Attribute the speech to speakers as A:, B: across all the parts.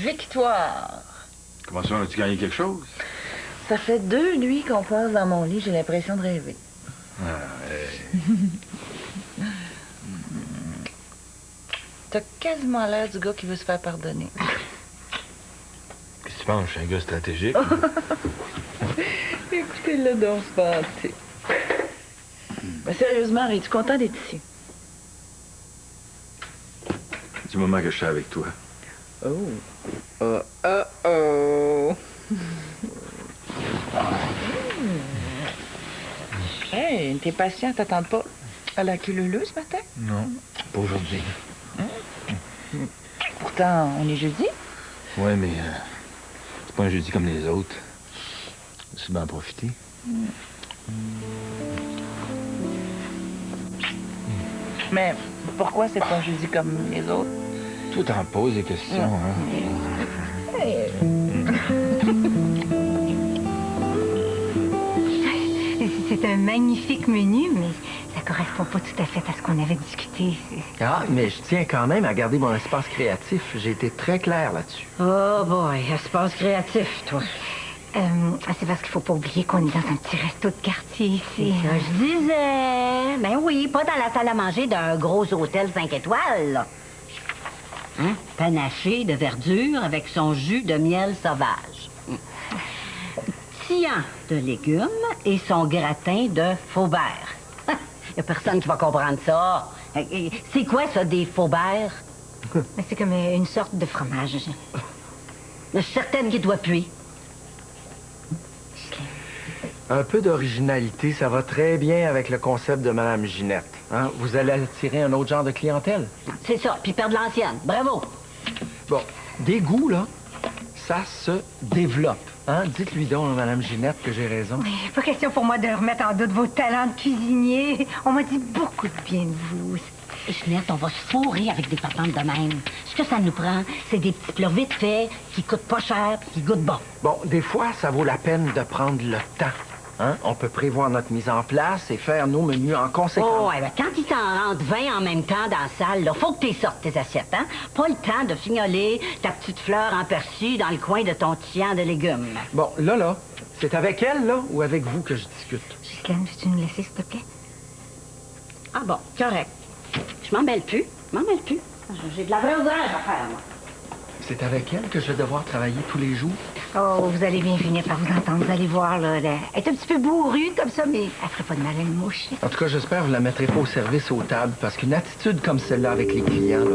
A: Victoire!
B: Comment ça, as-tu gagné quelque chose?
A: Ça fait 2 nuits qu'on passe dans mon lit, j'ai l'impression de rêver. T'as quasiment l'air du gars qui veut se faire pardonner.
B: Qu'est-ce que tu penses? Je suis un gars stratégique.
A: Écoutez-le donc se vanter. Mais sérieusement, es-tu content d'être ici?
B: Du moment que je suis avec toi.
A: Oh. Hey, t'es patient, t'attends pas à la queue leu ce matin?
B: Non, pas aujourd'hui.
A: Pourtant, on est jeudi.
B: Ouais, mais c'est pas un jeudi comme les autres. C'est bien en profiter.
A: Mais pourquoi c'est pas un jeudi comme les autres?
B: Toi, t'en poses des questions, hein?
A: Hey.
C: C'est un magnifique menu, mais ça correspond pas tout à fait à ce qu'on avait discuté.
D: Ah, mais je tiens quand même à garder mon espace créatif. J'ai été très clair là-dessus.
C: Oh boy, espace créatif, toi. C'est parce qu'il faut pas oublier qu'on est dans un petit resto de quartier ici.
E: Ça, je disais. Ben oui, pas dans la salle à manger d'un gros hôtel 5 étoiles, là. Panaché de verdure avec son jus de miel sauvage. Tian de légumes et son gratin de faubert. Y a personne qui va comprendre ça. C'est quoi, ça, des faubert?
C: Mais c'est comme une sorte de fromage.
E: Je suis certaine qu'il doit puer.
D: Un peu d'originalité, ça va très bien avec le concept de Madame Ginette. Hein? Vous allez attirer un autre genre de clientèle.
E: C'est ça, puis perdre l'ancienne. Bravo.
D: Bon, des goûts, là, ça se développe. Hein? Dites-lui donc, Madame Ginette, que j'ai raison.
C: Oui, pas question pour moi de remettre en doute vos talents de cuisinier. On m'a dit beaucoup de bien de vous.
E: Ginette, on va se fourrer avec des patentes de même. Ce que ça nous prend, c'est des petits plats vite faits, qui coûtent pas cher, qui goûtent bon.
D: Bon, des fois, ça vaut la peine de prendre le temps. Hein? On peut prévoir notre mise en place et faire nos menus en conséquence.
E: Oh, ouais, ben, quand il t'en rentre 20 en même temps dans la salle, là, faut que tu sortes tes assiettes, hein? Pas le temps de fignoler ta petite fleur en persil dans le coin de ton tian de légumes.
D: Bon, là, c'est avec elle, là, ou avec vous que je discute?
C: Ghislaine, veux-tu nous laisser, s'il te plaît?
E: Ah bon, correct. Je m'en mêle plus. J'ai de la vraie ouvrage à faire, moi.
D: C'est avec elle que je vais devoir travailler tous les jours?
C: Oh, vous allez bien finir par vous entendre. Vous allez voir, là. Elle est un petit peu bourrue comme ça, mais elle ferait pas de mal à une mouche.
D: En tout cas, j'espère que vous la mettrez pas au service aux tables, parce qu'une attitude comme celle-là avec les clients, là...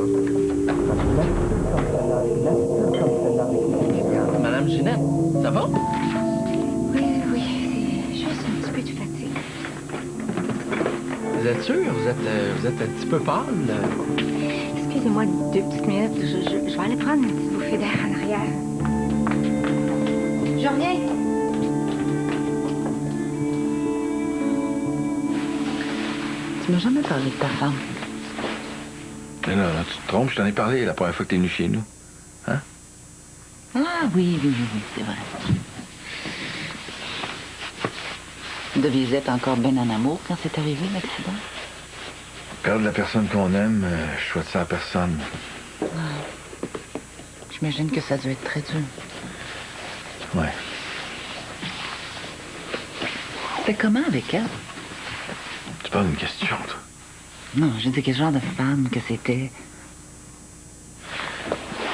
D: Madame Ginette, ça va?
C: Oui, c'est juste un petit peu de fatigue.
D: Vous êtes sûr? Vous êtes un petit peu pâle?
C: Excusez-moi 2 petites minutes. Je vais aller prendre une petite bouffée d'air en arrière. Je reviens.
A: Tu m'as jamais parlé de ta femme.
B: Mais non, tu te trompes, je t'en ai parlé la première fois que t'es venu chez nous. Hein?
A: Ah oui, c'est vrai. Deviez être encore bien en amour quand c'est arrivé, l'accident?
B: Perdre la personne qu'on aime, je souhaite ça à personne.
A: Ouais. J'imagine que ça a dû être très dur.
B: Ouais.
A: C'était comment avec elle?
B: Tu parles d'une question, toi.
A: Non, j'ai dit quel genre de femme que c'était.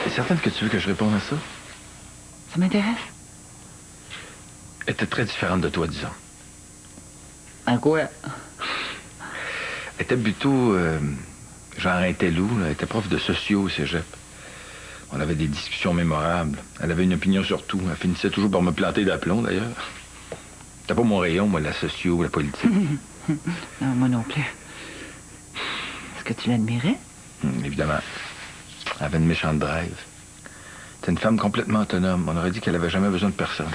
B: T'es certaine que tu veux que je réponde à ça?
A: Ça m'intéresse.
B: Elle était très différente de toi, disons.
A: À quoi?
B: Elle était plutôt, genre un télo, là. Elle était prof de socio au cégep. On avait des discussions mémorables. Elle avait une opinion sur tout. Elle finissait toujours par me planter d'aplomb, d'ailleurs. C'était pas mon rayon, moi, la socio, la politique.
A: Non, moi non plus. Est-ce que tu l'admirais?
B: Évidemment. Elle avait une méchante drive. C'était une femme complètement autonome. On aurait dit qu'elle avait jamais besoin de personne.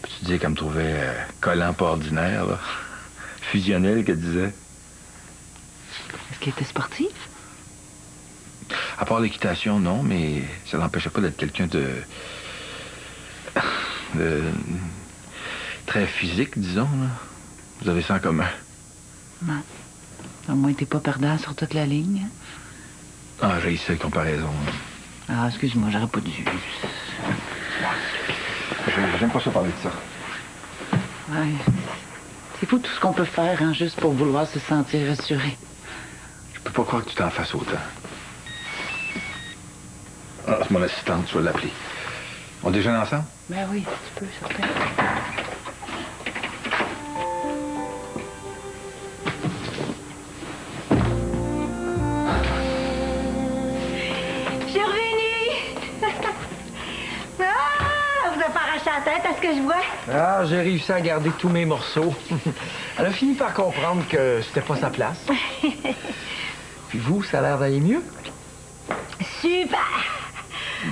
B: Puis tu disais qu'elle me trouvait collant pas ordinaire, là. Fusionnel, qu'elle disait.
A: Est-ce qu'elle était sportive?
B: À part l'équitation, non, mais ça l'empêchait pas d'être quelqu'un de très physique, disons, là. Vous avez ça en commun.
A: Ouais. Au moins, t'es pas perdant sur toute la ligne.
B: Ah, j'ai eu cette comparaison.
A: Ah, excuse-moi, j'aurais pas dû.
B: J'aime pas ça parler de ça.
A: Ouais. C'est fou tout ce qu'on peut faire, hein, juste pour vouloir se sentir rassuré.
B: Je peux pas croire que tu t'en fasses autant. Ah, c'est mon assistante, tu vas l'appeler. On déjeune ensemble?
A: Ben oui, si tu peux, certain.
C: Je suis revenue! Ah! Vous avez pas arraché la tête à ce que je vois?
D: Ah, j'ai réussi à garder tous mes morceaux. Elle a fini par comprendre que c'était pas sa place. Puis vous, ça a l'air d'aller mieux?
C: Super!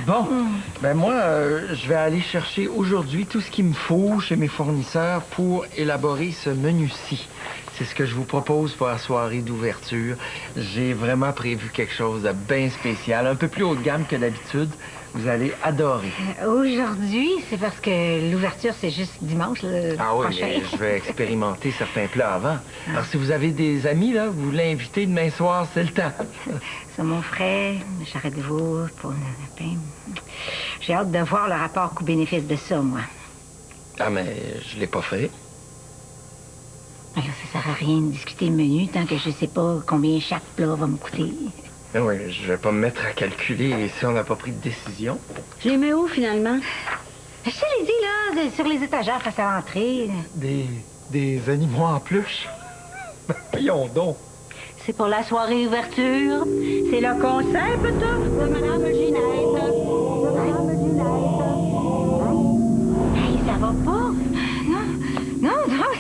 D: Bon, ben moi, je vais aller chercher aujourd'hui tout ce qu'il me faut chez mes fournisseurs pour élaborer ce menu-ci. C'est ce que je vous propose pour la soirée d'ouverture. J'ai vraiment prévu quelque chose de bien spécial, un peu plus haut de gamme que d'habitude. Vous allez adorer.
C: Aujourd'hui, c'est parce que l'ouverture, c'est juste dimanche, le
D: Ah oui,
C: prochain.
D: mais je vais expérimenter certains plats avant. Alors, si vous avez des amis, là, vous l'invitez demain soir, c'est le temps.
C: Saumon frais, charrette de veau, pour le pain. J'ai hâte de voir le rapport coût-bénéfice de ça, moi.
D: Ah, mais je l'ai pas fait.
C: Alors, ça sert à rien de discuter le menu tant que je sais pas combien chaque plat va me coûter.
D: Ben oui, je vais pas me mettre à calculer si on n'a pas pris de décision.
E: Je les mets où, finalement?
C: Je te l'ai dit, là, sur les étagères face à l'entrée.
D: Des animaux en peluche? Voyons donc.
E: C'est pour la soirée ouverture. C'est le concept de Madame Ginette. De Madame Ginette.
C: Hey, ça va pas? Non,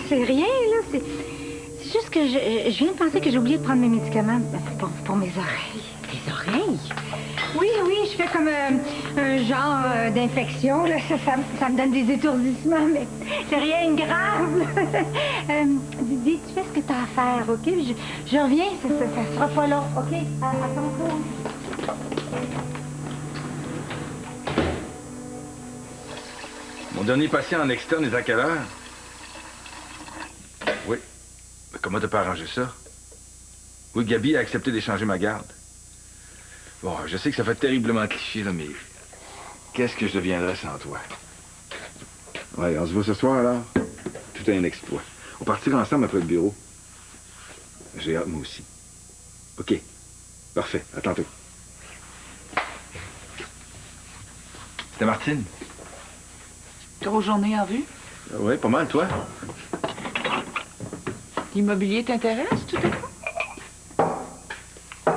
C: c'est rien, là. C'est juste que je viens de penser que j'ai oublié de prendre mes médicaments pour mes oreilles.
E: Tes oreilles?
C: Oui, je fais comme un genre d'infection, là. Ça me donne des étourdissements, mais c'est rien de grave. Dis, tu fais ce que t'as à faire, OK? Je reviens, ça sera pas long, OK? À ton tour.
B: Mon dernier patient en externe est à quelle heure? Oui. Mais comment t'as pas arrangé ça? Oui, Gabi a accepté d'échanger ma garde. Bon, je sais que ça fait terriblement cliché, là, mais qu'est-ce que je deviendrais sans toi? Ouais, on se voit ce soir, alors? Tout est un exploit. On partira ensemble après le bureau. J'ai hâte, moi aussi. OK. Parfait. À tantôt. C'était Martine?
A: Grosse journée en vue?
B: Oui, pas mal, toi?
A: L'immobilier t'intéresse, tout à coup?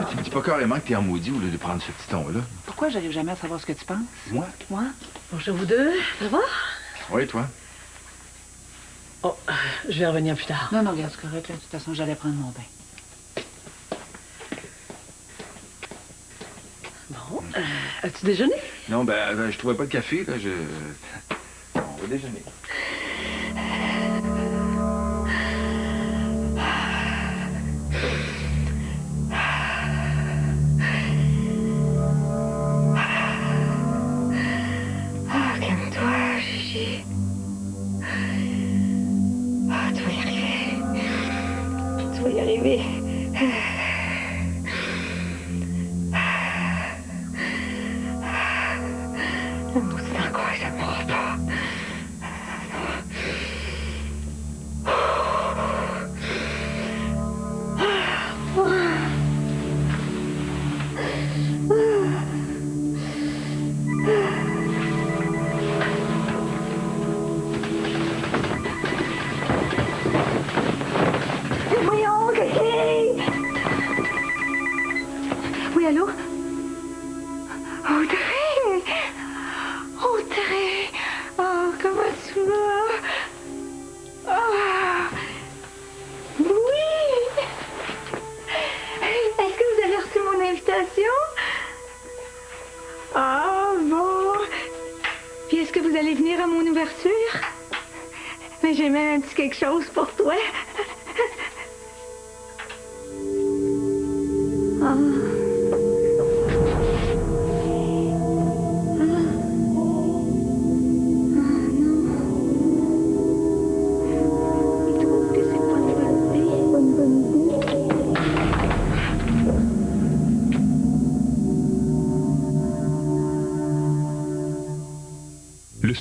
B: Tu me dis pas carrément que t'es en maudit au lieu de prendre ce petit ton-là?
A: Pourquoi j'arrive jamais à savoir ce que tu penses?
B: Moi?
A: Moi?
F: Bonjour vous deux, ça va?
B: Oui, toi?
F: Oh, je vais revenir plus tard.
A: Non, regarde, c'est correct, là. De toute façon, j'allais prendre mon bain.
F: Bon, as-tu déjeuné?
B: Non, ben, je trouvais pas de café, là. On va déjeuner.
C: Ah, calme-toi, Gigi. Ah, tu vas y arriver. Tu vas y arriver. La mousse d'angoisse, ça m'aura pas. Voyons, Kiki! Oui, allô? Audrey! Audrey! Oh, comment tu vas? Ah! Oui! Est-ce que vous avez reçu mon invitation? Ah, bon! Puis est-ce que vous allez venir à mon ouverture? Mais j'ai même un petit quelque chose pour toi. Ah.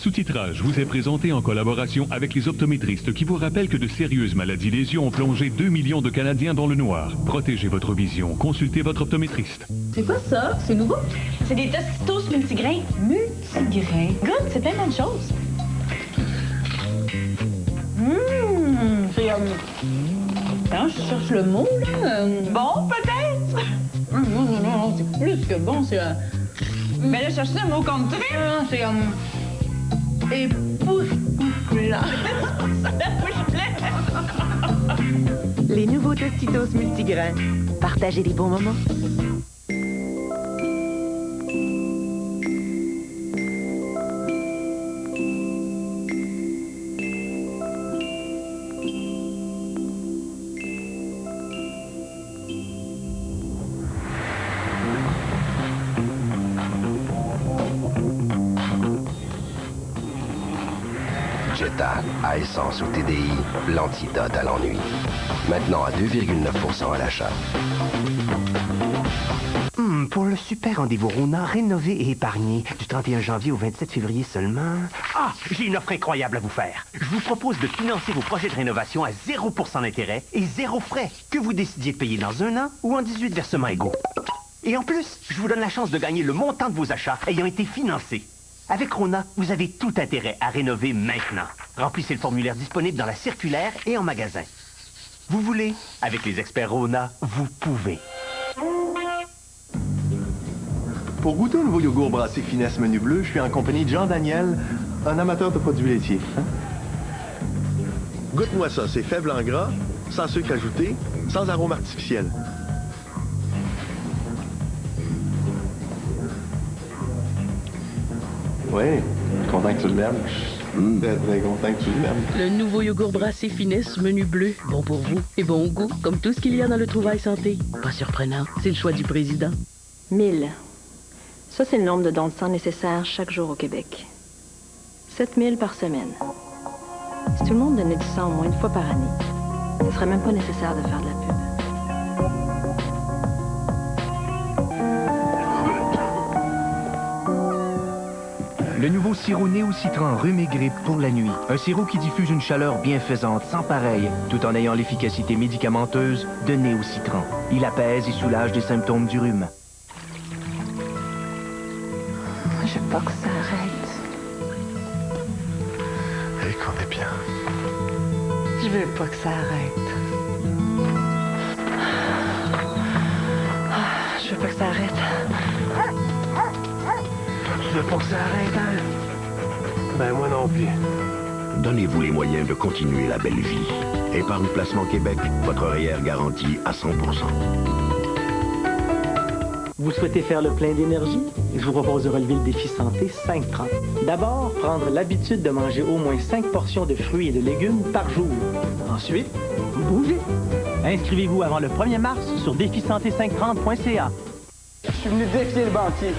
G: sous-titrage vous est présenté en collaboration avec les optométristes qui vous rappellent que de sérieuses maladies lésions ont plongé 2 millions de Canadiens dans le noir. Protégez votre vision. Consultez votre optométriste.
H: C'est quoi ça? C'est nouveau? C'est des Tostitos multigrains. Multigrains? Good, c'est plein de bonnes choses. C'est... Hein, je cherche le mot, là. Bon, peut-être? Non, c'est plus que bon, c'est... Mais là, cherche un mot contre truc. Non, c'est... époustouflant. Ça la bouche pleine.
I: Les nouveaux Tostitos multigrains. Partagez les bons moments.
J: Jetta, à essence ou TDI, l'antidote à l'ennui. Maintenant à 2,9% à l'achat.
K: Pour le super rendez-vous Rona, rénové et épargné, du 31 janvier au 27 février seulement... Ah, j'ai une offre incroyable à vous faire. Je vous propose de financer vos projets de rénovation à 0% d'intérêt et 0 frais, que vous décidiez de payer dans 1 an ou en 18 versements égaux. Et en plus, je vous donne la chance de gagner le montant de vos achats ayant été financés. Avec Rona, vous avez tout intérêt à rénover maintenant. Remplissez le formulaire disponible dans la circulaire et en magasin. Vous voulez? Avec les experts Rona, vous pouvez.
L: Pour goûter au nouveau yogourt brassé finesse menu bleu, je suis en compagnie de Jean Daniel, un amateur de produits laitiers. Goûte-moi ça, c'est faible en gras, sans sucre ajouté, sans arôme artificiel. Oui, content que tu l'aimes. Très content que tu l'aimes.
M: Le nouveau yogourt brassé finesse menu bleu. Bon pour vous et bon au goût, comme tout ce qu'il y a dans le Trouvaille Santé. Pas surprenant, c'est le choix du président.
N: 1000. Ça, c'est le nombre de dons de sang nécessaires chaque jour au Québec. 7000 par semaine. Si tout le monde donnait du sang au moins une fois par année, ce ne serait même pas nécessaire de faire de la pub.
O: Le nouveau sirop Néo-Citran rhume et grippe pour la nuit. Un sirop qui diffuse une chaleur bienfaisante sans pareil, tout en ayant l'efficacité médicamenteuse de Néo-Citran. Il apaise et soulage des symptômes du rhume.
A: Je veux pas que ça arrête.
L: Et qu'on est bien.
A: Je veux pas que ça arrête. Je veux pas que ça arrête.
L: Tu veux pas que ça arrête, hein? Ben, moi non plus.
J: Donnez-vous les moyens de continuer la belle vie. Épargne Placement Québec, votre REER garantie à 100%.
F: Vous souhaitez faire le plein d'énergie? Je vous propose de relever le défi santé 5-30. D'abord, prendre l'habitude de manger au moins 5 portions de fruits et de légumes par jour. Ensuite, bougez. Inscrivez-vous avant le 1er mars sur défisanté530.ca.
D: Je suis venu défier le banquier.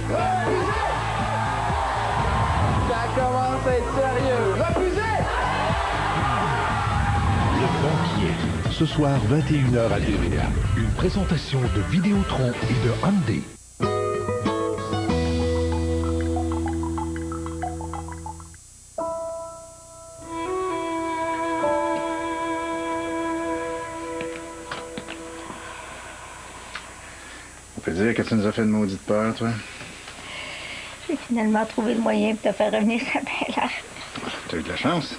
D: Ça commence à être sérieux. Refusez!
P: Le banquier. Ce soir, 21h à TVA. Une présentation de Vidéotron et de Hyundai.
Q: On peut dire que tu nous as fait une maudite peur, toi.
C: J'ai finalement trouvé le moyen de te faire revenir sa belle.
Q: T'as eu de la chance.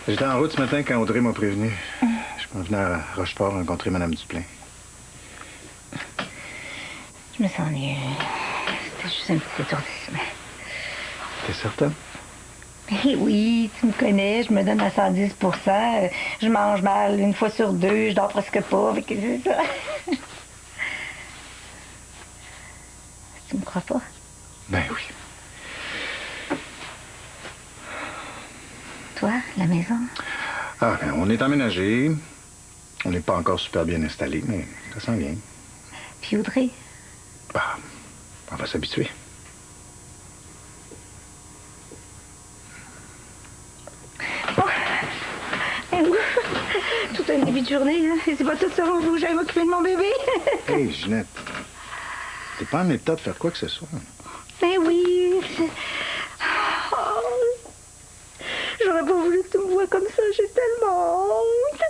Q: J'étais en route ce matin quand Audrey m'a prévenu. Je m'en venais à Rocheport rencontrer Mme Duplain.
C: Je me sens mieux. C'était juste un petit étourdissement.
Q: T'es certaine?
C: Eh oui, tu me connais, je me donne à 110 %. Je mange mal 1 fois sur 2, je dors presque pas. C'est ça. Tu me crois pas?
Q: Ben oui.
C: Toi, la maison?
Q: Ah, ben, on est emménagé. On n'est pas encore super bien installé, mais ça sent bien.
C: Puis Audrey?
Q: Bah, on va s'habituer.
C: Tout un début de journée, hein? Et c'est pas tout ça où faut que j'aille m'occuper de mon bébé.
Q: Hé, Ginette. T'es pas en état de faire quoi que ce soit.
C: Ben oui. Oh,
N: pas comme ça, j'ai tellement honte.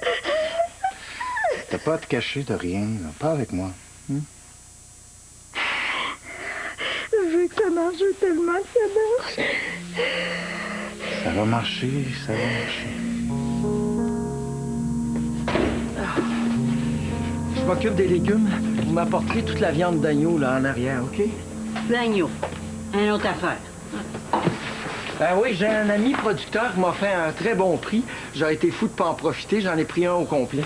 Q: T'as pas à te cacher de rien, là. Pas avec moi.
N: Je veux que ça marche, je veux tellement que ça marche.
Q: Ça va marcher, ça va marcher.
D: Je m'occupe des légumes. Vous m'apporterez toute la viande d'agneau, là, en arrière, OK?
E: L'agneau. Une autre affaire.
D: Ben oui, j'ai un ami producteur qui m'a fait un très bon prix. J'ai été fou de pas en profiter. J'en ai pris un au complet.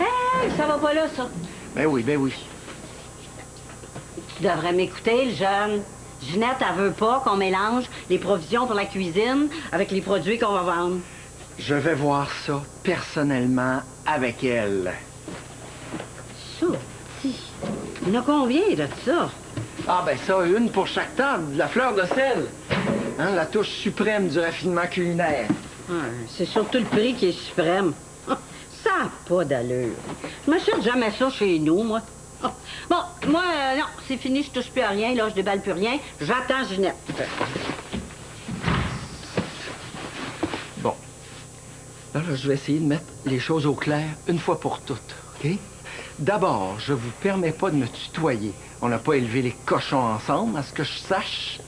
E: Hey, ça va pas là, ça.
D: Ben oui, ben oui.
E: Tu devrais m'écouter, le jeune. Ginette, elle veut pas qu'on mélange les provisions pour la cuisine avec les produits qu'on va vendre.
D: Je vais voir ça personnellement avec elle.
E: Ça, si. Il y en a combien de ça?
D: Ah ben ça, une pour chaque table, de la fleur de sel. Hein, la touche suprême du raffinement culinaire.
E: Ouais, c'est surtout le prix qui est suprême. Ça n'a pas d'allure. Je m'achète jamais ça chez nous, moi. Bon, moi, non, c'est fini, je touche plus à rien, là, je déballe plus rien. J'attends Ginette.
D: Bon. Là, je vais essayer de mettre les choses au clair une fois pour toutes, OK? D'abord, je vous permets pas de me tutoyer. On n'a pas élevé les cochons ensemble, à ce que je sache.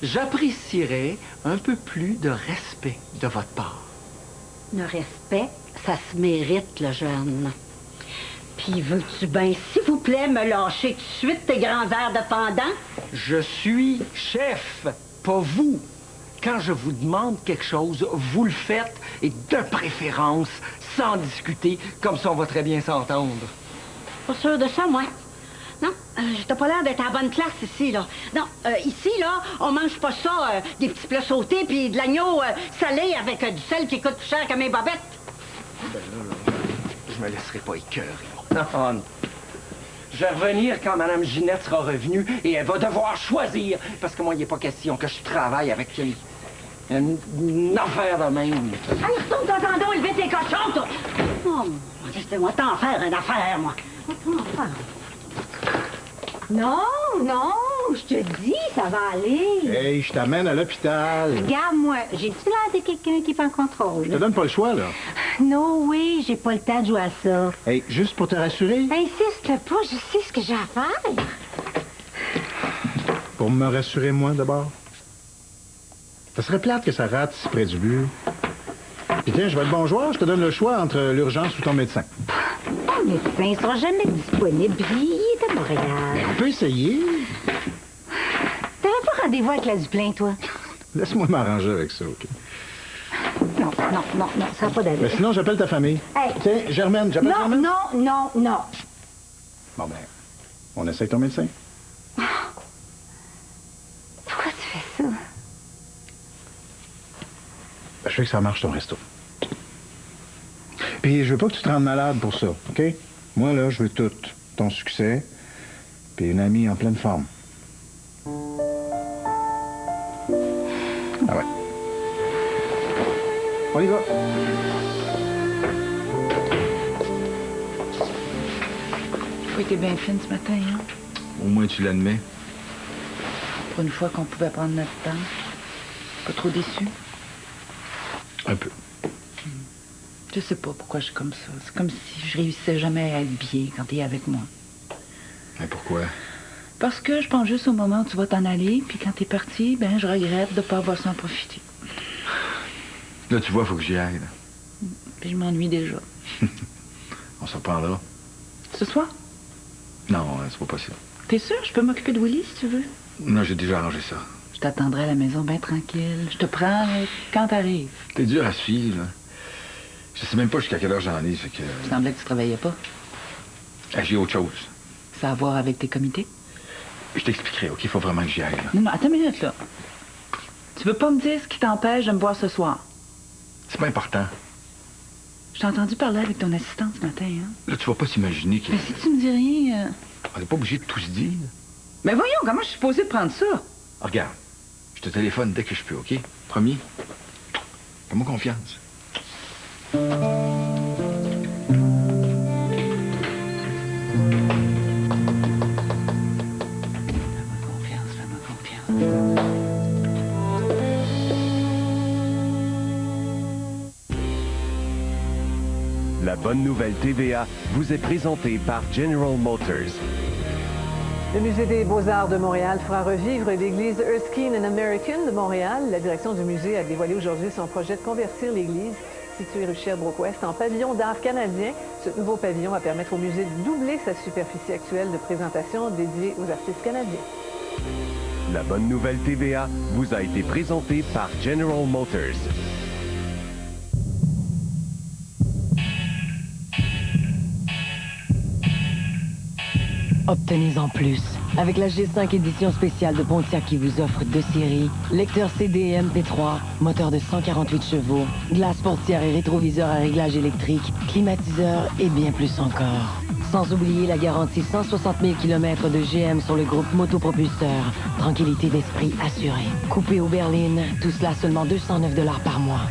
D: J'apprécierais un peu plus de respect de votre part.
E: Le respect, ça se mérite, le jeune. Puis veux-tu bien, s'il vous plaît, me lâcher tout de suite tes grands airs de pendant?
D: Je suis chef, pas vous. Quand je vous demande quelque chose, vous le faites, et de préférence, sans discuter, comme ça on va très bien s'entendre.
E: Pas sûr de ça, moi. Non, t'as pas l'air d'être à la bonne place ici, là. Non, ici, là, on mange pas ça, des petits plats sautés puis de l'agneau salé avec du sel qui coûte plus cher que mes bobettes.
D: Ben là, je me laisserai pas écœurer. Non, non. Je vais revenir quand Mme Ginette sera revenue et elle va devoir choisir, parce que moi, il n'est pas question que je travaille avec une affaire de même.
E: Allez, retourne ton tendon, élever tes cochons, toi! Oh, laissez-moi t'en faire une affaire, moi.
C: Non, non, je te dis, ça va aller.
Q: Hey, je t'amène à l'hôpital.
C: Regarde-moi, j'ai-tu l'air de quelqu'un qui est en contrôle?
Q: Je te donne pas le choix, là.
C: Non, oui, j'ai pas le temps de jouer à ça.
Q: Hey, juste pour te rassurer.
C: Insiste pas, je sais ce que j'ai à faire.
Q: Pour me rassurer, moi, d'abord. Ça serait plate que ça rate si près du but. Puis tiens, je vais être bon joueur, je te donne le choix entre l'urgence ou ton médecin.
C: Mon médecin sera jamais disponible, puis il est à Montréal.
Q: Mais on peut essayer.
C: T'avais pas rendez-vous avec la Duplain, toi?
Q: Laisse-moi m'arranger avec ça, OK?
C: Non, ça n'a pas d'allure.
Q: Mais sinon, j'appelle ta famille.
C: Hey.
Q: Tiens, Germaine, j'appelle Germaine?
C: Non.
Q: Bon, ben, on essaye ton médecin.
C: Pourquoi tu fais ça?
Q: Ben, je veux que ça marche, ton resto. Puis, je veux pas que tu te rendes malade pour ça, OK? Moi, là, je veux tout. Ton succès, puis une amie en pleine forme. Ah ouais. On y va.
A: Tu été bien fine ce matin, hein?
B: Au moins, tu l'admets.
A: Pour une fois qu'on pouvait prendre notre temps. Pas trop déçu.
B: Un peu.
A: Je sais pas pourquoi je suis comme ça. C'est comme si je réussissais jamais à être bien quand t'es avec moi.
B: Mais pourquoi?
A: Parce que je pense juste au moment où tu vas t'en aller, puis quand t'es parti, ben je regrette de pas avoir su en profiter.
B: Là, tu vois, faut que j'y aille. Là.
A: Puis je m'ennuie déjà.
B: On se reparlera.
A: Ce soir?
B: Non, c'est pas possible.
A: T'es sûr? Je peux m'occuper de Willy, si tu veux.
B: Non, j'ai déjà arrangé ça.
A: Je t'attendrai à la maison bien tranquille. Je te prends quand t'arrives.
B: T'es dur à suivre, là. Je sais même pas jusqu'à quelle heure j'en ai, fait que...
A: Il semblait que tu travaillais pas.
B: Ah, j'ai autre chose.
A: Ça a à voir avec tes comités?
B: Je t'expliquerai, OK? Il faut vraiment que j'y aille, là.
A: Non, attends une minute, là. Tu veux pas me dire ce qui t'empêche de me voir ce soir?
B: C'est pas important.
A: Je t'ai entendu parler avec ton assistante ce matin, hein?
B: Là, tu vas pas t'imaginer que...
A: Mais si tu me dis rien...
B: On n'est pas obligé de tout se dire.
A: Mais voyons, comment je suis supposée prendre ça?
B: Regarde, je te téléphone dès que je peux, OK? Promis? Fais-moi confiance.
A: Fais-moi confiance.
O: La bonne nouvelle TVA vous est présentée par General Motors.
R: Le Musée des Beaux-Arts de Montréal fera revivre l'église Erskine and American de Montréal. La direction du musée a dévoilé aujourd'hui son projet de convertir l'église, située rue Sherbrooke-Ouest, en pavillon d'art canadien. Ce nouveau pavillon va permettre au musée de doubler sa superficie actuelle de présentation dédiée aux artistes canadiens.
O: La bonne nouvelle TVA vous a été présentée par General Motors.
S: Obtenez-en plus. Avec la G5 édition spéciale de Pontiac qui vous offre 2 séries, lecteur CD et MP3, moteur de 148 chevaux, glace portière et rétroviseur à réglage électrique, climatiseur et bien plus encore. Sans oublier la garantie 160 000 km de GM sur le groupe Motopropulseur. Tranquillité d'esprit assurée. Coupé aux berlines, tout cela seulement 209 $ par mois.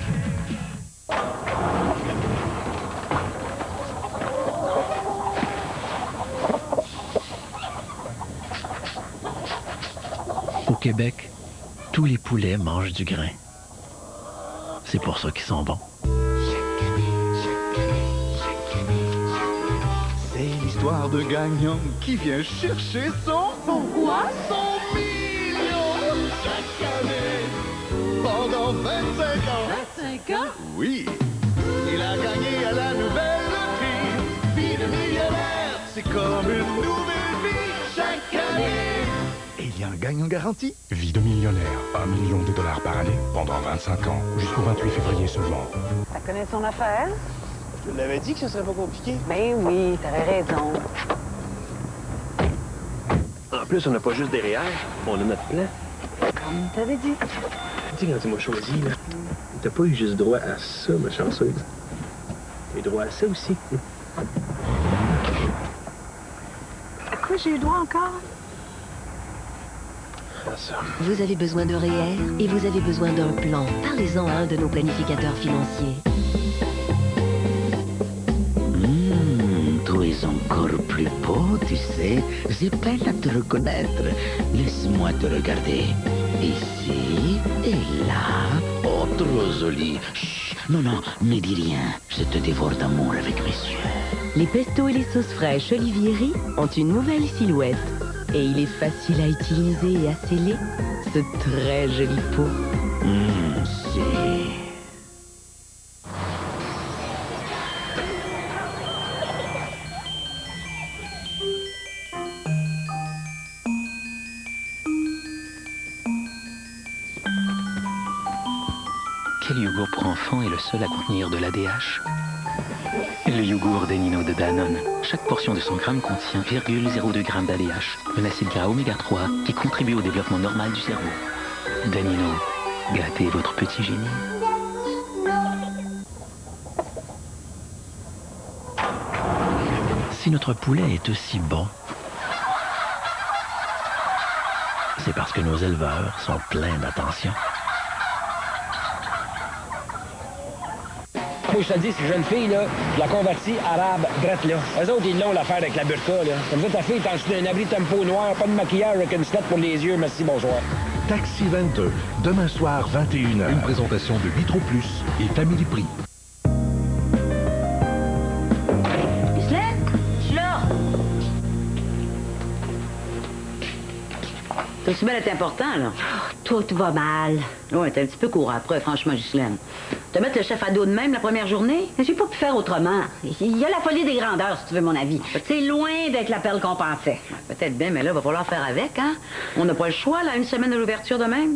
T: Au Québec, tous les poulets mangent du grain. C'est pour ça qu'ils sont bons.
U: C'est l'histoire de gagnant qui vient chercher son million chaque année pendant 25 ans.
S: 25 ans?
U: Oui, il a gagné à la nouvelle loterie. Vie de millionnaire, c'est comme une nouvelle vie chaque année. Et il y a un gagnant garanti.
P: Vie de millionnaire, $1 million par année pendant 25 ans, jusqu'au 28 février seulement.
R: Ça connaît son affaire?
D: Je l'avais dit que ce serait pas compliqué.
R: Ben oui, t'avais raison.
K: En plus, on n'a pas juste des REER, on a notre plan.
R: Comme t'avais dit.
K: Tu sais, quand tu m'as choisi, là, t'as pas eu juste droit à ça, ma chanceuse. T'as eu droit à ça aussi.
R: À quoi j'ai eu droit encore?
K: À ça.
V: Vous avez besoin de REER et vous avez besoin d'un plan. Parlez-en à un de nos planificateurs financiers.
W: Tu es encore plus beau, tu sais. J'ai peine à te reconnaître. Laisse-moi te regarder. Ici et là. Oh, trop joli. Chut, non, ne dis rien. Je te dévore d'amour avec mes yeux.
S: Les pestos et les sauces fraîches Olivieri ont une nouvelle silhouette. Et il est facile à utiliser et à sceller ce très joli pot.
W: C'est...
T: Quel yogourt pour enfants est le seul à contenir de l'ADH? Le yogourt Danino de Danone. Chaque portion de 100 grammes contient 0,02 g d'ADH, un acide gras oméga 3 qui contribue au développement normal du cerveau. Danino, gâtez votre petit génie. Si notre poulet est aussi bon, c'est parce que nos éleveurs sont pleins d'attention.
X: Moi, je te dis, ces jeunes filles, là, je la convertis arabe, drette là. Eux autres, ils l'ont l'affaire avec la burqa, là. Comme ça, ta fille est en dessous d'un abri tempo noir, pas de maquillage avec une slette pour les yeux, merci, bonsoir.
P: Taxi 22, demain soir, 21h. Une présentation de Vitro Plus et Family Prix.
E: Ghislaine, je suis là.
A: T'as aussi bien être important, là.
E: Oh, tout va mal.
A: Ouais, t'es un petit peu court après, franchement, Ghislaine. Te mettre le chef à dos de même la première journée?
E: J'ai pas pu faire autrement. Il y a la folie des grandeurs, si tu veux mon avis. C'est loin d'être la perle qu'on pensait.
A: Peut-être bien, mais là, il va falloir faire avec, hein? On n'a pas le choix, là, une semaine de l'ouverture de même.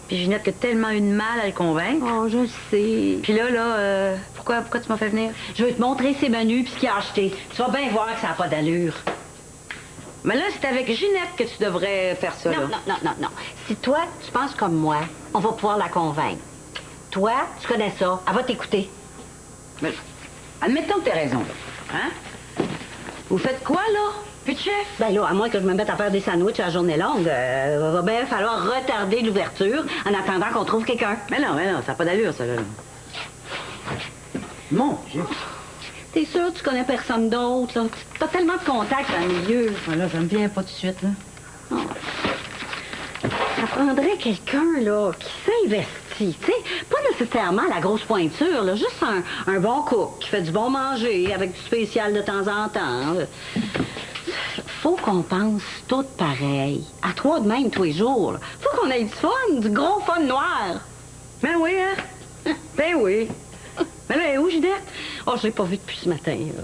A: Puis Ginette qui a tellement eu de mal à le convaincre.
E: Oh, je le sais.
A: Puis là, pourquoi tu m'as fait venir?
E: Je veux te montrer ses menus puis ce qu'il a acheté. Tu vas bien voir que ça n'a pas d'allure.
A: Mais là, c'est avec Ginette que tu devrais faire ça,
E: non,
A: là.
E: Non. Si toi, tu penses comme moi, on va pouvoir la convaincre. Toi, tu connais ça. Elle va t'écouter.
A: Mais, admettons que t'as raison, là. Hein? Vous faites quoi, là? Plus de chef?
E: Ben là, à moins que je me mette à faire des sandwichs à la journée longue, va bien falloir retarder l'ouverture en attendant qu'on trouve quelqu'un.
A: Mais non, ça n'a pas d'allure, ça, là. Mon Dieu!
E: T'es sûr que tu connais personne d'autre, là? T'as tellement de contacts dans le milieu.
A: Là, ça me vient pas tout de suite, là.
E: Oh. Ça prendrait quelqu'un, là, qui s'investit, tu sais. Pas nécessairement la grosse pointure, là. Juste un bon cook qui fait du bon manger avec du spécial de temps en temps. Faut qu'on pense tout pareil. À 3 de même tous les jours. Là. Faut qu'on ait du fun, du gros fun noir.
A: Ben oui, hein? Ben oui. Mais là, elle est où, Ginette?
E: Oh, je l'ai pas vu depuis ce matin, là.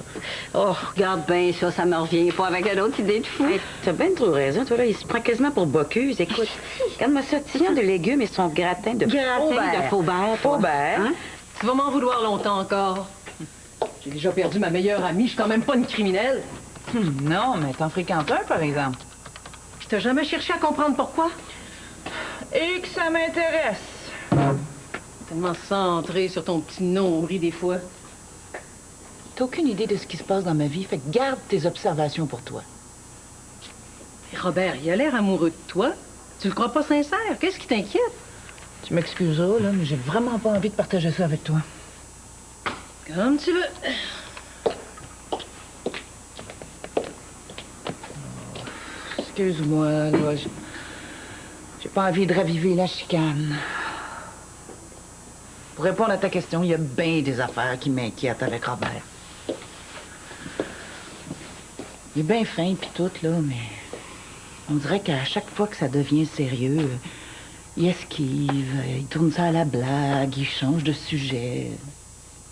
E: Oh, regarde bien ça, ça me revient pas avec une autre idée de fou.
A: Hey, t'as bien trop raison, toi, là. Il se prend quasiment pour Bocuse. Écoute, regarde-moi ça, tiens de légumes et son gratin de
E: Faubert.
A: Faubert.
R: Hein? Tu vas m'en vouloir longtemps encore. J'ai déjà perdu ma meilleure amie, je suis quand même pas une criminelle.
G: Non, mais t'en fréquentes un, par exemple.
R: Puis t'as jamais cherché à comprendre pourquoi?
G: Et que ça m'intéresse.
R: Tellement centré sur ton petit nombril des fois.
G: T'as aucune idée de ce qui se passe dans ma vie, fait que garde tes observations pour toi.
R: Et Robert, il a l'air amoureux de toi. Tu le crois pas sincère? Qu'est-ce qui t'inquiète?
G: Tu m'excuseras, là, mais j'ai vraiment pas envie de partager ça avec toi.
R: Comme tu veux.
G: Excuse-moi, là. J'ai pas envie de raviver la chicane. Pour répondre à ta question, il y a bien des affaires qui m'inquiètent avec Robert. Il est bien fin pis tout, là, mais on dirait qu'à chaque fois que ça devient sérieux, il esquive, il tourne ça à la blague, il change de sujet.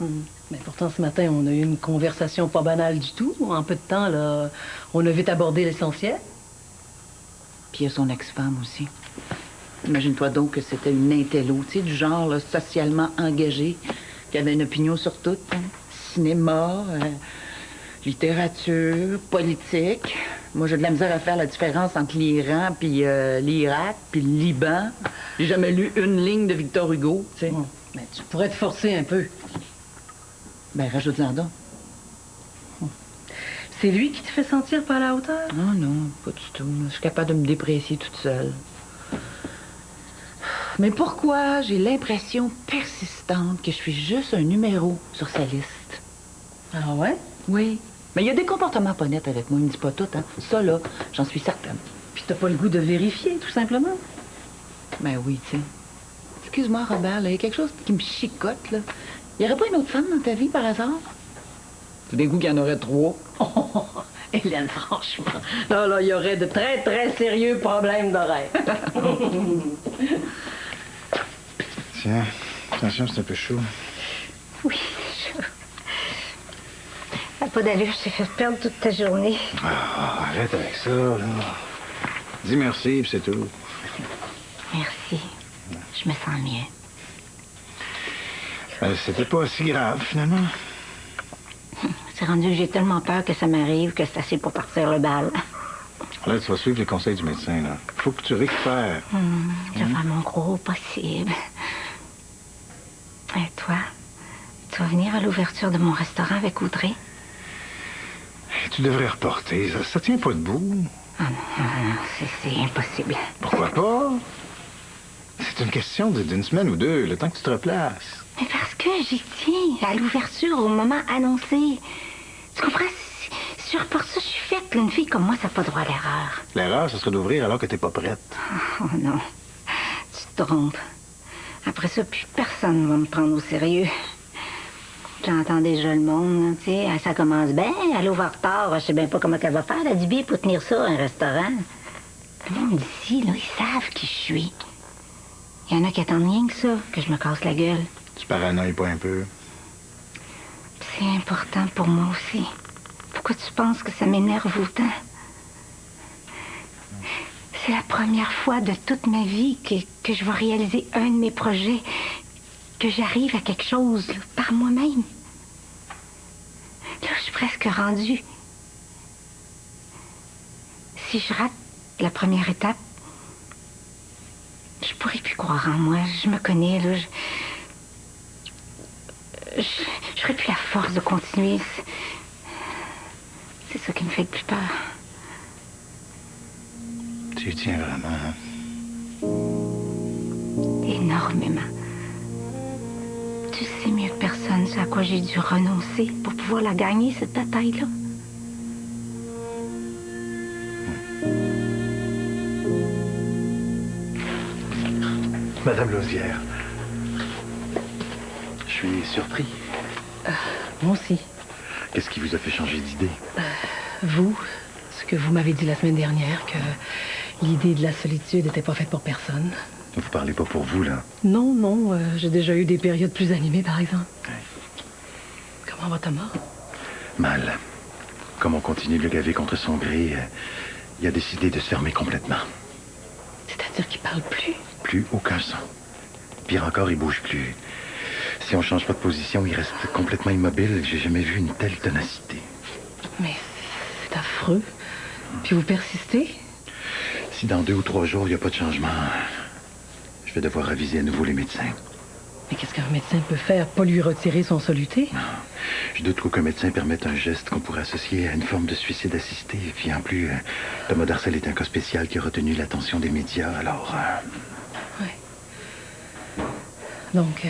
R: Mais pourtant, ce matin, on a eu une conversation pas banale du tout. En peu de temps, là, on a vite abordé l'essentiel.
G: Puis il y a son ex-femme aussi. Imagine-toi donc que c'était une intello, tu sais, du genre là, socialement engagée, qui avait une opinion sur tout. Hein. Cinéma, littérature, politique. Moi, j'ai de la misère à faire la différence entre l'Iran, puis l'Irak, puis le Liban. J'ai jamais lu une ligne de Victor Hugo, tu sais.
R: Mais tu pourrais te forcer un peu.
G: Ben, rajoute-en donc.
R: C'est lui qui te fait sentir pas à la hauteur?
G: Non, non, pas du tout. Je suis capable de me déprécier toute seule. Mais pourquoi j'ai l'impression persistante que je suis juste un numéro sur sa liste?
R: Ah ouais?
G: Oui. Mais il y a des comportements pas nets avec moi, il me dit pas tout, hein. Ça, là, j'en suis certaine.
R: Puis t'as pas le goût de vérifier, tout simplement?
G: Ben oui, tu sais. Excuse-moi, Robert, là, il y a quelque chose qui me chicote, là. Il y aurait pas une autre femme dans ta vie, par hasard? Tout d'un coup, qu'il y en aurait 3.
R: Oh, Hélène, franchement. Là, il y aurait de très, très sérieux problèmes d'oreille.
Q: Tiens, attention, c'est un peu chaud.
C: Oui, c'est chaud. Ça n'a pas d'allure, je t'ai fait perdre toute ta journée.
Q: Ah, arrête avec ça, là. Dis merci, puis c'est tout.
C: Merci. Je me sens mieux.
Q: Ben, c'était pas si grave, finalement.
C: C'est rendu que j'ai tellement peur que ça m'arrive que c'est assez pour partir le bal.
Q: Là, tu vas suivre les conseils du médecin, là. Faut que tu récupères.
C: Je vais faire mon gros possible. Et toi, tu vas venir à l'ouverture de mon restaurant avec Audrey?
Q: Tu devrais reporter. Ça tient pas debout.
C: Ah non, c'est impossible.
Q: Pourquoi pas? C'est une question d'une semaine ou deux, le temps que tu te replaces.
C: Mais parce que j'y tiens, à l'ouverture, au moment annoncé. Tu comprends? Si je reporte ça, je suis faite. Une fille comme moi, ça n'a pas droit à l'erreur.
Q: L'erreur, ce serait d'ouvrir alors que t'es pas prête.
C: Oh non, tu te trompes. Après ça, plus personne ne va me prendre au sérieux. J'entends déjà le monde, tu sais. Ça commence bien, elle ouvre en retard. Je sais bien pas comment elle va faire, la Duby, pour tenir ça, un restaurant. Le monde d'ici, là, ils savent qui je suis. Il y en a qui attendent rien que ça, que je me casse la gueule.
Q: Tu paranoïes pas un peu?
C: C'est important pour moi aussi. Pourquoi tu penses que ça m'énerve autant? C'est la première fois de toute ma vie que je vais réaliser un de mes projets, que j'arrive à quelque chose là, par moi-même. Là, je suis presque rendue. Si je rate la première étape, je pourrais plus croire en moi. Je me connais, là. J'aurais plus la force de continuer. C'est ça qui me fait le plus peur.
Q: Tu y tiens vraiment, hein?
C: Énormément. Tu sais mieux que personne ce à quoi j'ai dû renoncer pour pouvoir la gagner, cette bataille-là.
Q: Madame Lausière,
H: suis surpris.
R: Moi aussi.
H: Qu'est-ce qui vous a fait changer d'idée?
R: Vous, ce que vous m'avez dit la semaine dernière, que l'idée de la solitude n'était pas faite pour personne.
H: Vous parlez pas pour vous, là?
R: Non, non, j'ai déjà eu des périodes plus animées, par exemple. Comment va Thomas?
H: Mal. Comme on continue de le gaver contre son gré, il a décidé de se fermer complètement.
R: C'est-à-dire qu'il parle plus?
H: Plus aucun son. Pire encore, il bouge plus. Si on change pas de position, il reste complètement immobile. J'ai jamais vu une telle ténacité.
R: Mais c'est affreux. Puis vous persistez?
H: Si dans 2 ou 3 jours, il n'y a pas de changement, je vais devoir aviser à nouveau les médecins.
R: Mais qu'est-ce qu'un médecin peut faire? Pas lui retirer son soluté?
H: Non. Je doute qu'aucun médecin permette un geste qu'on pourrait associer à une forme de suicide assisté. Et puis en plus, Thomas Darcel est un cas spécial qui a retenu l'attention des médias, alors...
R: Oui. Donc,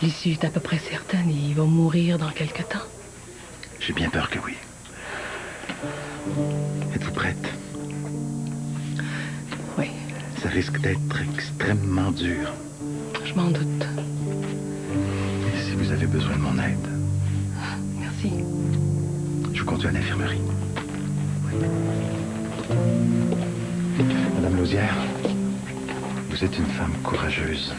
R: l'issue est à peu près certaine. Il va mourir dans quelque temps.
H: J'ai bien peur que oui. Êtes-vous prête?
R: Oui.
H: Ça risque d'être extrêmement dur.
R: Je m'en doute.
H: Et si vous avez besoin de mon aide?
R: Merci.
H: Je vous conduis à l'infirmerie. Madame Lausière, vous êtes une femme courageuse.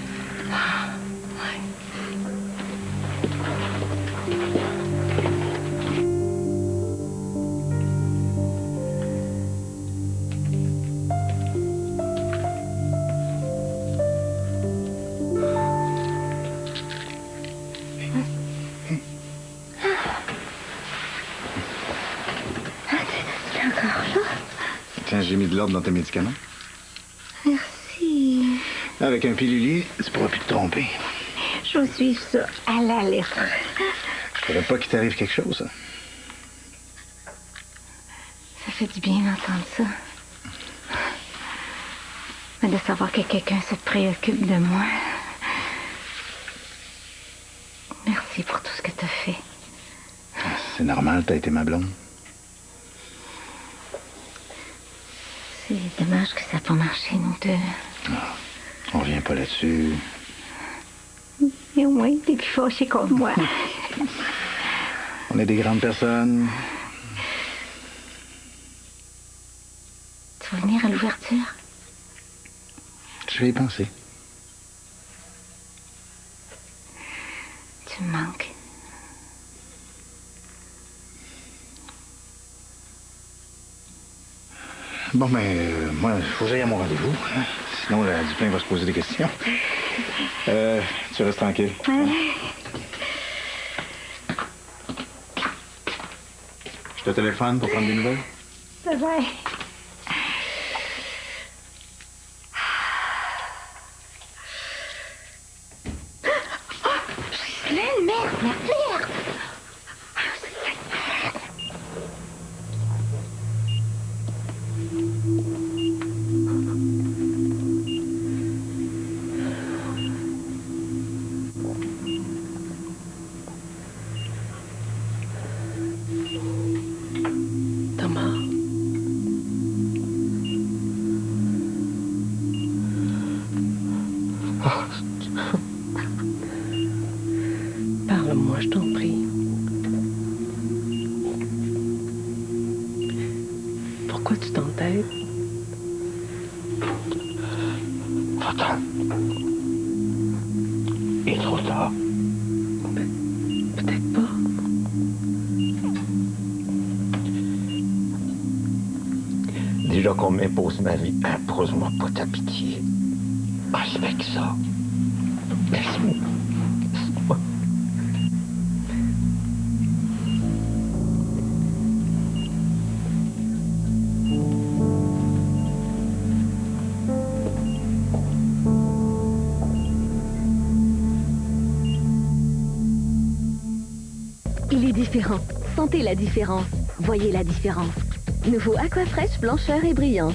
H: Tiens, j'ai mis de l'ordre dans tes médicaments.
C: Merci.
H: Avec un pilulier, tu pourras plus te tromper.
C: Je vous suis ça à la lettre.
H: Je voudrais pas qu'il t'arrive quelque chose.
C: Ça fait du bien d'entendre ça. Mais de savoir que quelqu'un se préoccupe de moi. Merci pour tout ce que tu as fait.
H: C'est normal, t'as été ma blonde.
C: C'est dommage que ça n'a pas marché, nous deux.
H: Ah, on revient pas là-dessus.
C: Mais au moins, t'es plus fâché contre moi.
H: On est des grandes personnes.
C: Tu vas venir à l'ouverture?
H: Je vais y penser.
C: Tu me manques.
H: Bon, mais moi, il faut que j'aille à mon rendez-vous. Hein? Sinon, la Dupin va se poser des questions. Tu restes tranquille.
C: Ouais.
H: Je te téléphone pour prendre des nouvelles.
C: Ça va. Ghislaine, merde, merde!
R: Parle-moi, je t'en prie. Pourquoi tu t'entêtes?
W: Va-t'en. Il est trop tard.
R: Peut-être pas.
W: Déjà qu'on m'impose ma vie, impose-moi pas ta pitié. Respecte ça. Laisse-moi. Laisse-moi.
V: Il est différent. Sentez la différence. Voyez la différence. Nouveau Aquafresh blancheur et brillance.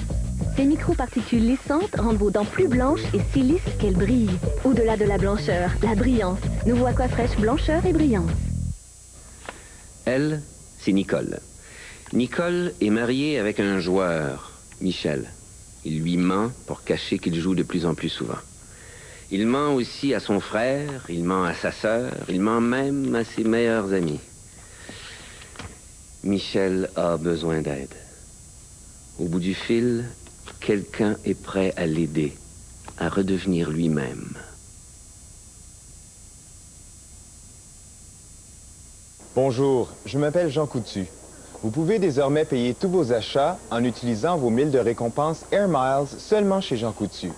V: Ces microparticules lissantes rendent vos dents plus blanches et si lisses qu'elles brillent. Au-delà de la blancheur, la brillance. Nouveau Aquafresh blancheur et brillance.
I: Elle, c'est Nicole. Nicole est mariée avec un joueur, Michel. Il lui ment pour cacher qu'il joue de plus en plus souvent. Il ment aussi à son frère, il ment à sa sœur, il ment même à ses meilleurs amis. Michel a besoin d'aide. Au bout du fil, quelqu'un est prêt à l'aider, à redevenir lui-même.
F: Bonjour, je m'appelle Jean Coutu. Vous pouvez désormais payer tous vos achats en utilisant vos miles de récompense Air Miles seulement chez Jean Coutu.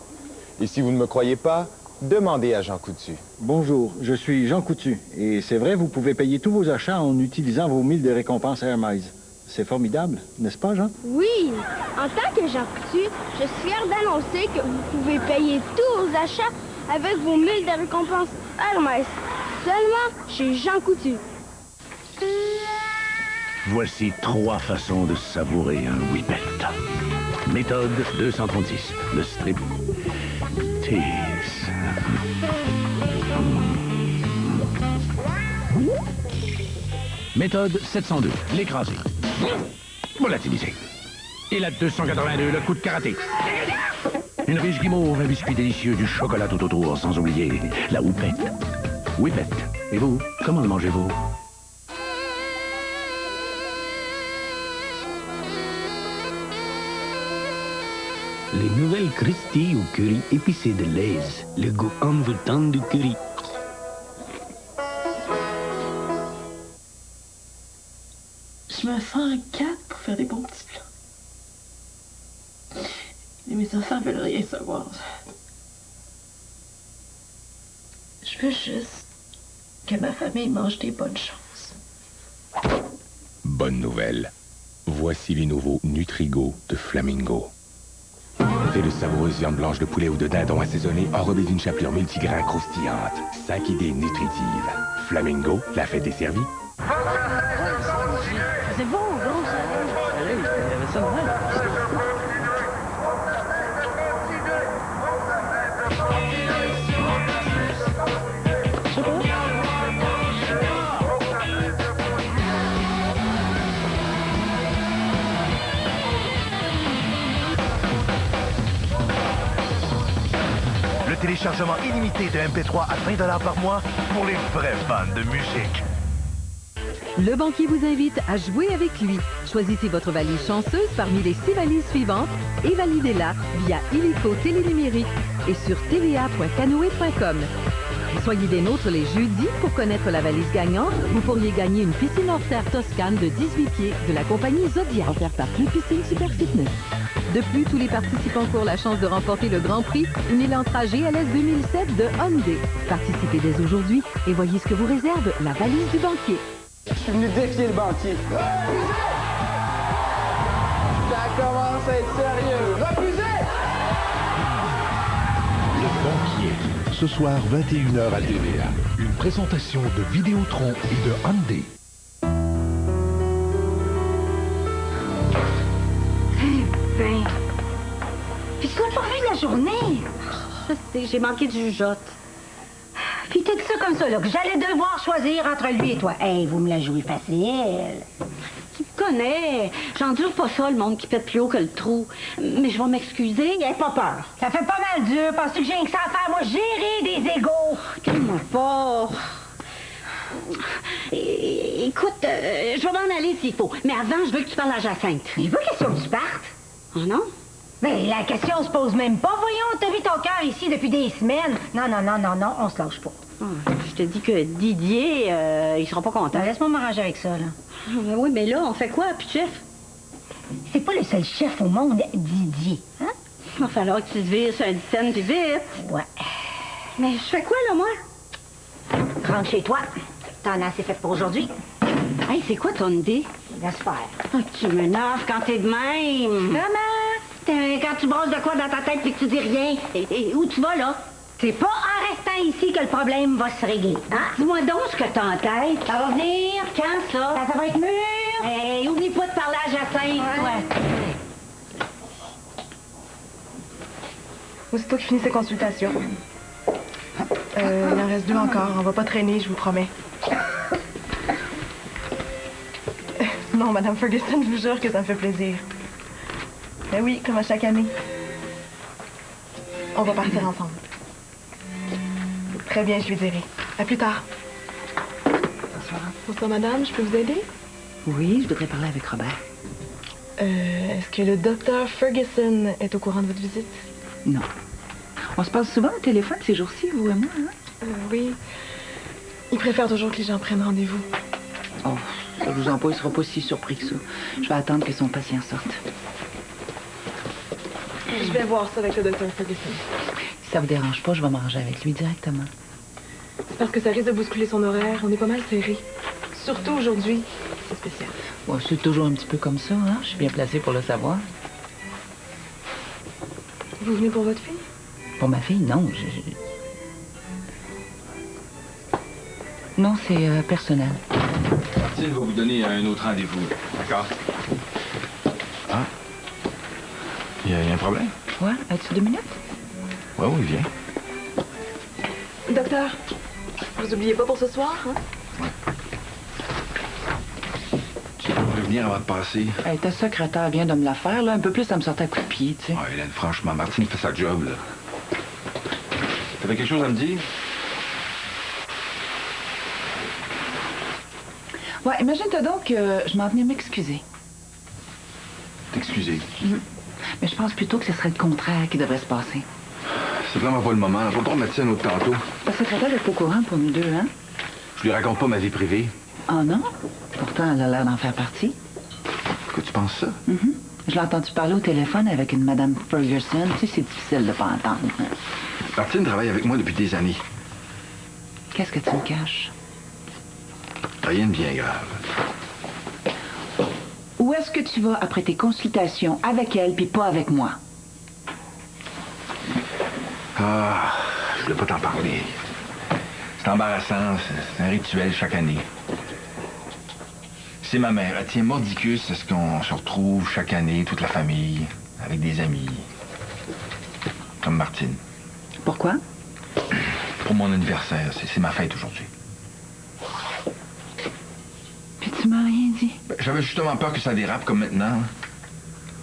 F: Et si vous ne me croyez pas, demandez à Jean Coutu.
Q: Bonjour, je suis Jean Coutu. Et c'est vrai, vous pouvez payer tous vos achats en utilisant vos miles de récompense Air Miles. C'est formidable, n'est-ce pas, Jean?
J: Oui, en tant que Jean Coutu, je suis fier d'annoncer que vous pouvez payer tous vos achats avec vos miles de récompense Air Miles. Seulement chez Jean Coutu.
K: Voici 3 façons de savourer un whippet. Méthode 236, le strip tease. Méthode 702, l'écraser. Volatiliser. Et la 282, le coup de karaté. Une riche guimauve, un biscuit délicieux, du chocolat tout autour, sans oublier la whippet. Whippet. Et vous, comment le mangez-vous?
T: Les nouvelles Christie au curry épicé de Lay's. Le goût envoûtant du curry.
L: Je me sens un 4 pour faire des bons petits plats. Et mes enfants veulent rien savoir. Je veux juste que ma famille mange des bonnes choses.
P: Bonne nouvelle. Voici les nouveaux Nutrigo de Flamingo. Fait de savoureuses viandes blanches de poulet ou de dindon assaisonnées enrobées d'une chapelure multigrain croustillante. 5 idées nutritives. Flamingo, la fête est servie.
E: C'est bon, gros, ça.
D: Allez, il y avait ça de même.
E: Je sais pas.
U: Le téléchargement illimité de MP3 à 20 $ par mois pour les vrais fans de musique.
M: Le banquier vous invite à jouer avec lui. Choisissez votre valise chanceuse parmi les 6 valises suivantes et validez-la via illico télénumérique et sur tva.canoe.com. Soyez des nôtres les jeudis pour connaître la valise gagnante. Vous pourriez gagner une piscine hors terre Toscane de 18 pieds de la compagnie Zodiac, offerte par Club Piscine Super Fitness. De plus, tous les participants courent la chance de remporter le grand prix, une Elantra GLS 2007 de Hyundai. Participez dès aujourd'hui et voyez ce que vous réserve la valise du banquier.
F: Je suis venu défier le banquier. Ça commence à être sérieux. Refusez!
P: Le banquier. Ce soir, 21h à TVA. Une présentation de Vidéotron et de Hyundai.
E: Eh ben... Puis tu dois pas vu la journée. Je sais, j'ai manqué de jugeote. Puis t'as dit ça comme ça, là, que j'allais devoir choisir entre lui et toi. Hey, vous me la jouez facile. Tu me connais. J'endure pas ça, le monde qui pète plus haut que le trou. Mais je vais m'excuser. N'aie pas peur. Ça fait pas mal dur. Penses-tu que j'ai rien que ça à faire? Moi, gérer des égos. Calme-moi pas. Écoute, je vais m'en aller s'il faut. Mais avant, je veux que tu parles à Jacinthe. Il pas question que tu partes. Oh non? Ben, la question se pose même pas. Voyons, t'as vu ton cœur ici depuis des semaines. Non, on se lâche pas. Je te dis que Didier, il sera pas content. Laisse-moi m'arranger avec ça, là. Oui, mais là, on fait quoi, puis chef? C'est pas le seul chef au monde, Didier. Hein? Il va falloir que tu te vires sur un scène puis vite. Ouais. Mais je fais quoi, là, moi? Rentre chez toi. T'en as assez fait pour aujourd'hui. Hey, c'est quoi ton idée? Laisse faire. Oh, tu m'énerves quand t'es de même. Comment? Quand tu brosses de quoi dans ta tête et que tu dis rien. Et où tu vas, là? C'est pas en restant ici que le problème va se régler. Hein? Dis-moi donc ce que t'as en tête. Ça va venir? Quand, ça? Ça va être mûr. Hey, oublie pas de parler à Jacinthe. Ouais.
Y: Aussitôt que je finis ces consultations. Il en reste 2 encore. On va pas traîner, je vous promets. Non, Madame Ferguson, je vous jure que ça me fait plaisir. Mais oui, comme à chaque année. On va partir ensemble. Très bien, je lui dirai. À plus tard.
G: Bonsoir.
Y: Bonsoir, madame. Je peux vous aider?
G: Oui, je voudrais parler avec Robert.
Y: Est-ce que le docteur Ferguson est au courant de votre visite?
G: Non. On se parle souvent au téléphone ces jours-ci, vous et moi, hein?
Y: Oui. Il préfère toujours que les gens prennent rendez-vous.
G: Oh, ça vous en pas, il sera pas si surpris que ça. Je vais attendre que son patient sorte.
Y: Je vais voir ça avec le docteur Ferguson.
G: Si ça vous dérange pas, je vais manger avec lui directement.
Y: C'est parce que ça risque de bousculer son horaire. On est pas mal serré. Surtout aujourd'hui. C'est spécial.
G: Ouais, c'est toujours un petit peu comme ça, hein? Je suis bien placée pour le savoir.
Y: Vous venez pour votre fille?
G: Pour ma fille, non. Non, c'est personnel.
P: Martine va vous donner un autre rendez-vous. D'accord? Ah? Il y a un problème?
G: Ouais, as-tu 2 minutes?
P: Ouais, oui, viens.
Y: Docteur, vous oubliez pas pour ce soir, hein?
P: Tu devrais venir avant de passer.
G: Hey, ta secrétaire vient de me la faire, là. Un peu plus, ça me sortait à coup de pied, tu sais.
P: Ouais, Hélène, franchement, Martine fait sa job, là. T'avais quelque chose à me dire?
G: Ouais, imagine-toi donc que je m'en venais m'excuser.
P: T'excuser.
G: Mais je pense plutôt que ce serait le contraire qui devrait se passer.
P: C'est vraiment pas le moment. On va pas remettre ça un autre tantôt.
G: Ta secrétaire est pas au courant pour nous deux, hein?
P: Je lui raconte pas ma vie privée.
G: Oh non? Pourtant, elle a l'air d'en faire partie.
P: Pourquoi tu penses ça?
G: Je l'ai entendu parler au téléphone avec une Madame Ferguson. Tu sais, c'est difficile de pas entendre.
P: Martine travaille avec moi depuis des années.
G: Qu'est-ce que tu me caches?
P: Rien de bien grave.
G: Où est-ce que tu vas après tes consultations avec elle puis pas avec moi?
P: Ah, je voulais pas t'en parler. C'est embarrassant, c'est un rituel chaque année. C'est ma mère, elle tient mordicus à ce qu'on se retrouve chaque année, toute la famille, avec des amis. Comme Martine.
G: Pourquoi?
P: Pour mon anniversaire, c'est ma fête aujourd'hui.
G: Puis tu m'as rien dit.
P: J'avais justement peur que ça dérape comme maintenant.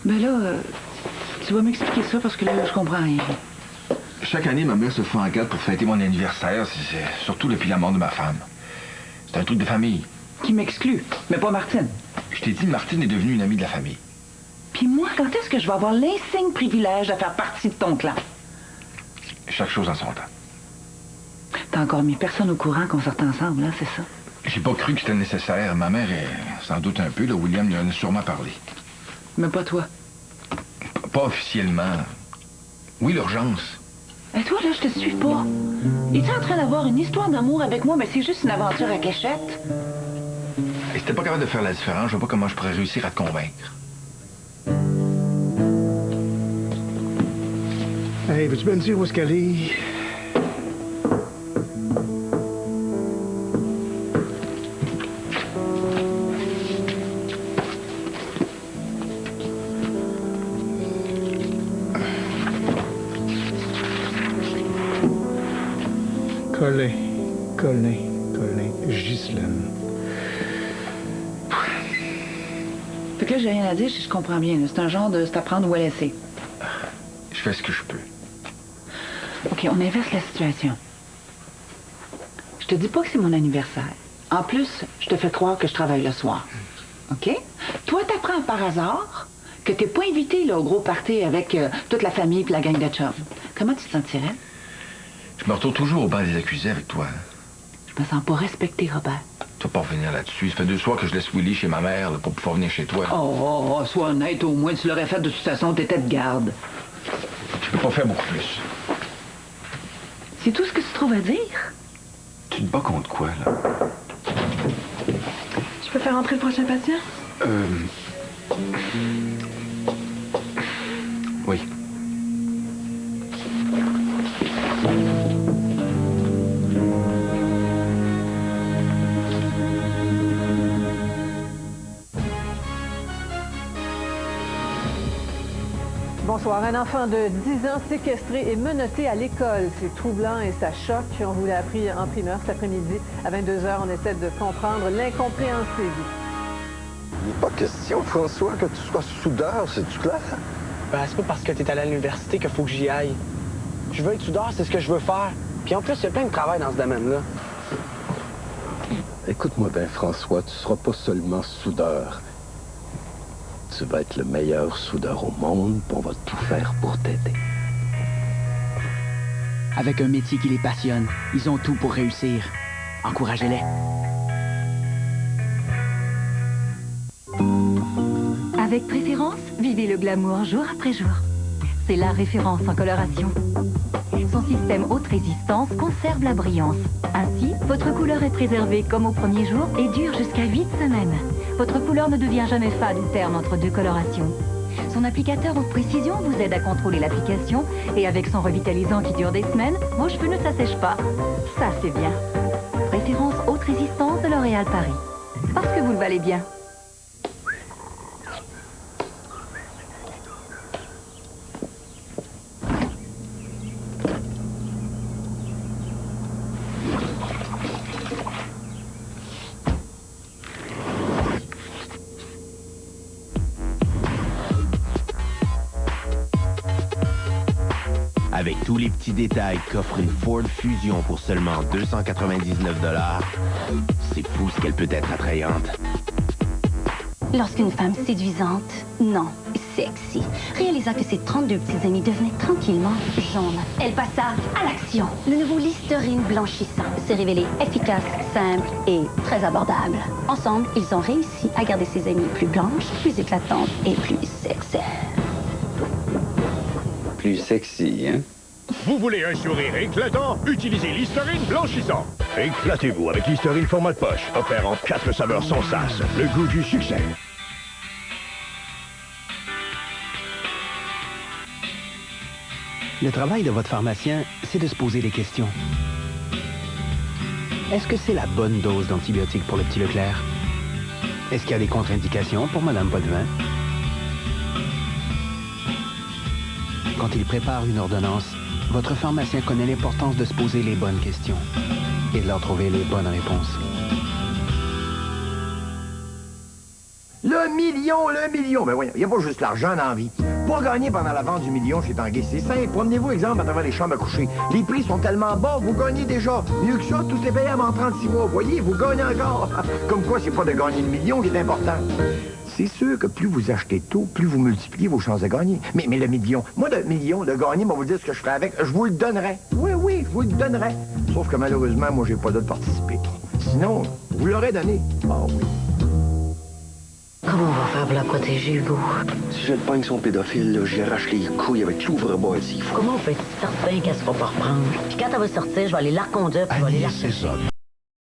G: Ben là, tu vas m'expliquer ça parce que là, je comprends rien.
P: Chaque année, ma mère se fait en garde pour fêter mon anniversaire, c'est surtout depuis la mort de ma femme. C'est un truc de famille.
G: Qui m'exclut, mais pas Martine.
P: Je t'ai dit, Martine est devenue une amie de la famille.
G: Puis moi, quand est-ce que je vais avoir l'insigne privilège de faire partie de ton clan?
P: Chaque chose en son temps.
G: T'as encore mis personne au courant qu'on sortait ensemble, hein, c'est ça?
P: J'ai pas cru que c'était nécessaire. Ma mère est sans doute un peu, là, William lui en a sûrement parlé.
G: Mais pas toi.
P: Pas officiellement. Oui, l'urgence.
G: Et toi, là, je te suis pas. Es-tu en train d'avoir une histoire d'amour avec moi, mais c'est juste une aventure à cachette?
P: Et si t'es pas capable de faire la différence, je vois pas comment je pourrais réussir à te convaincre.
Q: Hey, veux-tu bien me dire où est-ce qu'elle est? Colin, Ghislaine.
G: Fait que là, j'ai rien à dire si je comprends bien. là. C'est un genre de c'est à prendre ou à laisser.
P: Je fais ce que je peux.
G: OK, on inverse la situation. Je te dis pas que c'est mon anniversaire. En plus, je te fais croire que je travaille le soir. OK? Toi, t'apprends par hasard que t'es pas invité là, au gros party avec toute la famille et la gang de chums. Comment tu te sentirais?
P: Je me retrouve toujours au banc des accusés avec toi.
G: Je me sens pas respectée, Robert.
P: Tu vas pas revenir là-dessus. Ça fait 2 soirs que je laisse Willy chez ma mère là, pour pouvoir venir chez toi.
G: Oh, sois honnête au moins. Tu l'aurais fait de toute façon, t'étais de garde.
P: Je peux pas faire beaucoup plus.
G: C'est tout ce que tu trouves à dire?
P: Tu te bats contre quoi, là?
Y: Je peux faire entrer le prochain patient?
P: Oui.
R: Bonsoir. Un enfant de 10 ans séquestré et menotté à l'école. C'est troublant et ça choque. On vous l'a appris en primeur cet après-midi. À 22h, on essaie de comprendre l'incompréhensible.
B: Il n'est pas question, François, que tu sois soudeur, c'est-tu clair?
N: Ben, c'est pas parce que t'es allé à l'université qu'il faut que j'y aille. Je veux être soudeur, c'est ce que je veux faire.
A: Puis en plus, il y a plein de travail dans ce domaine-là.
B: Écoute-moi bien, François, tu seras pas seulement soudeur. Tu vas être le meilleur soudeur au monde, puis on va tout faire pour t'aider.
N: Avec un métier qui les passionne, ils ont tout pour réussir. Encouragez-les.
V: Avec Préférence, vivez le glamour jour après jour. C'est la référence en coloration. Son système haute résistance conserve la brillance. Ainsi, votre couleur est préservée comme au premier jour et dure jusqu'à 8 semaines. Votre couleur ne devient jamais fade ou terne entre deux colorations. Son applicateur haute précision vous aide à contrôler l'application et avec son revitalisant qui dure des semaines, vos cheveux ne s'assèchent pas. Ça, c'est bien. Préférence haute résistance de L'Oréal Paris. Parce que vous le valez bien.
K: Avec tous les petits détails qu'offre une Ford Fusion pour seulement 299 $, c'est fou ce qu'elle peut être attrayante.
E: Lorsqu'une femme séduisante, non, sexy, réalisa que ses 32 petits amis devenaient tranquillement jaunes, elle passa à l'action. Le nouveau Listerine blanchissant s'est révélé efficace, simple et très abordable. Ensemble, ils ont réussi à garder ses amies plus blanches, plus éclatantes et plus sexy.
I: Plus sexy, hein?
O: Vous voulez un sourire éclatant? Utilisez Listerine blanchissant. Éclatez-vous avec Listerine format de poche, offert en 4 saveurs sans sas. Le goût du succès.
K: Le travail de votre pharmacien, c'est de se poser des questions. Est-ce que c'est la bonne dose d'antibiotiques pour le petit Leclerc? Est-ce qu'il y a des contre-indications pour Madame Potvin? Quand il prépare une ordonnance, votre pharmacien connaît l'importance de se poser les bonnes questions et de leur trouver les bonnes réponses.
S: Le million! Ben voyons, il n'y a pas juste l'argent dans la vie. Pour gagner pendant la vente du million chez Tanguay, c'est simple. Promenez-vous, exemple, à travers les chambres à coucher. Les prix sont tellement bas, vous gagnez déjà. Mieux que ça, tout est payable en 36 mois. Vous voyez, vous gagnez encore. Comme quoi, c'est pas de gagner le million qui est important. C'est sûr que plus vous achetez tôt, plus vous multipliez vos chances de gagner. Mais le million, moi, le million, de gagner, moi, vous dire ce que je ferai avec, je vous le donnerai. Oui, je vous le donnerai. Sauf que malheureusement, moi, j'ai pas d'autre participer. Sinon, vous l'aurez donné. Ah oui.
X: Comment on va faire pour la protéger, Hugo?
B: Si je le pogne son pédophile, là, j'y arrache les couilles avec l'ouvre-boîte s'il faut.
X: Comment on peut être certain qu'elle se va pas reprendre? Puis quand elle va sortir, je vais aller la reconduire, puis je vais aller la...
U: Ces hommes.